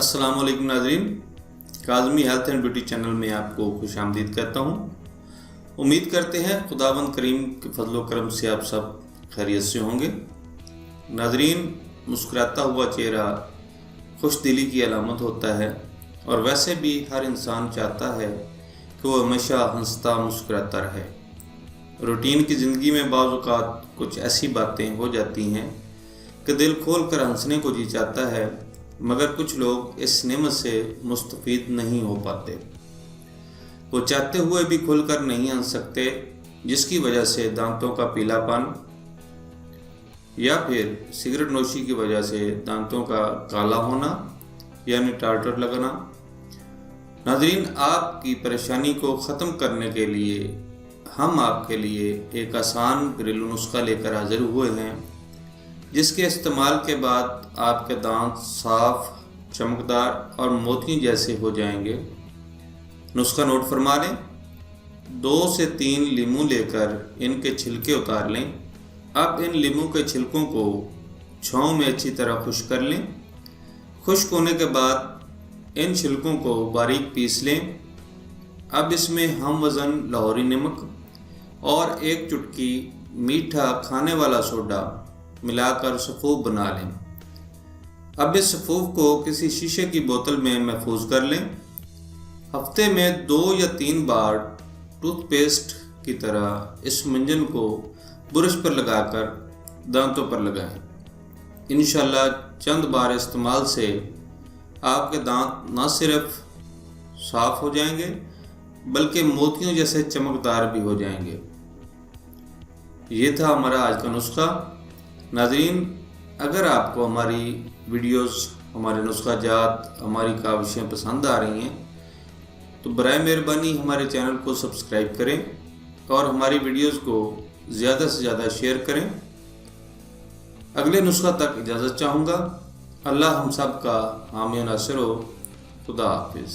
अस्सलाम वालेकुम नाज़रीन, Kazmi health and beauty channel में आपको खुश आमदीद कहता हूँ। उम्मीद करते हैं खुदावंद करीम के फजलो करम से आप सब खैरियत से होंगे। नाज़रीन, मुस्कुराता हुआ चेहरा खुश दिली की अलामत होता है और वैसे भी हर इंसान चाहता है कि वो हमेशा हंसता मुस्कुराता रहे। रूटीन की ज़िंदगी में बाज़ औक़ात कुछ ऐसी बातें हो जाती हैं कि दिल खोल कर हंसने को जी चाहता है, मगर कुछ लोग इस नेमत से मुस्तफ़ीद नहीं हो पाते। वो चाहते हुए भी खुलकर नहीं हंस सकते, जिसकी वजह से दांतों का पीलापन या फिर सिगरेट नोशी की वजह से दांतों का काला होना यानी टार्टर लगना। नाज़रीन, आपकी परेशानी को ख़त्म करने के लिए हम आपके लिए एक आसान घरेलू नुस्खा लेकर हाजिर हुए हैं, जिसके इस्तेमाल के बाद आपके दांत साफ, चमकदार और मोतियों जैसे हो जाएंगे। नुस्खा नोट फरमा लें। 2 से 3 लीमू लेकर इनके छिलके उतार लें। अब इन लीमू के छिलकों को छाँव में अच्छी तरह खुश्क कर लें। खुश्क होने के बाद इन छिलकों को बारीक पीस लें। अब इसमें हम वज़न लाहौरी नमक और 1 चुटकी मीठा खाने वाला सोडा मिलाकर सफ़ूफ बना लें। अब इस सफ़ूफ को किसी शीशे की बोतल में महफूज कर लें। हफ्ते में 2 या 3 बार टूथपेस्ट की तरह इस मंजन को ब्रश पर लगाकर दांतों पर लगाएं। इंशाल्लाह चंद बार इस्तेमाल से आपके दांत न सिर्फ साफ हो जाएंगे बल्कि मोतियों जैसे चमकदार भी हो जाएंगे। ये था हमारा आज का नुस्खा। नाज़रीन, अगर आपको हमारी वीडियोस, हमारे नुस्खा जात, हमारी काविशें पसंद आ रही हैं तो बराए मेहरबानी हमारे चैनल को सब्सक्राइब करें और हमारी वीडियोस को ज़्यादा से ज़्यादा शेयर करें। अगले नुस्खा तक इजाज़त चाहूँगा। अल्लाह हम सब का हामी नासिर हो। खुदा हाफिज़।